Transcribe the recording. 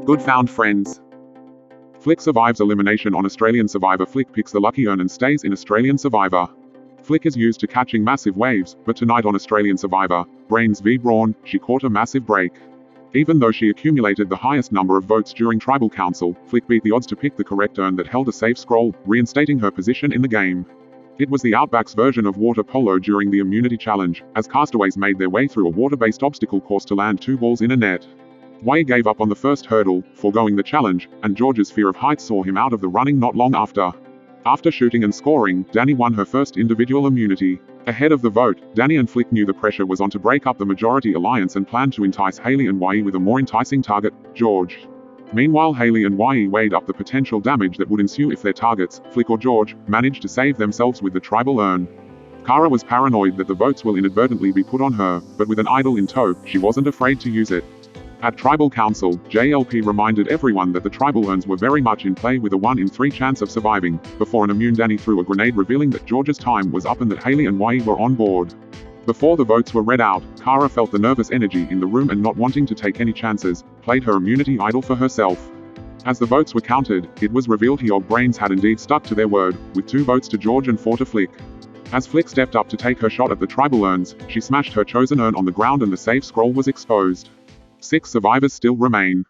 Good found friends. Flick survives elimination on Australian Survivor. Flick picks the lucky urn and stays in Australian Survivor. Flick is used to catching massive waves, but tonight on Australian Survivor, Brains v Brawn, she caught a massive break. Even though she accumulated the highest number of votes during Tribal Council, Flick beat the odds to pick the correct urn that held a safe scroll, reinstating her position in the game. It was the Outback's version of water polo during the Immunity Challenge, as castaways made their way through a water-based obstacle course to land 2 balls in a net. Wei gave up on the first hurdle, foregoing the challenge, and George's fear of heights saw him out of the running not long after. After shooting and scoring, Danny won her first individual immunity. Ahead of the vote, Danny and Flick knew the pressure was on to break up the majority alliance and planned to entice Haley and Wei with a more enticing target, George. Meanwhile, Haley and Wei weighed up the potential damage that would ensue if their targets, Flick or George, managed to save themselves with the tribal urn. Kara was paranoid that the votes will inadvertently be put on her, but with an idol in tow, she wasn't afraid to use it. At Tribal Council, JLP reminded everyone that the tribal urns were very much in play with a 1 in 3 chance of surviving, before an immune Danny threw a grenade revealing that George's time was up and that Haley and Wei were on board. Before the votes were read out, Kara felt the nervous energy in the room and not wanting to take any chances, played her immunity idol for herself. As the votes were counted, it was revealed he or Brains had indeed stuck to their word, with 2 votes to George and 4 to Flick. As Flick stepped up to take her shot at the tribal urns, she smashed her chosen urn on the ground and the safe scroll was exposed. 6 survivors still remain.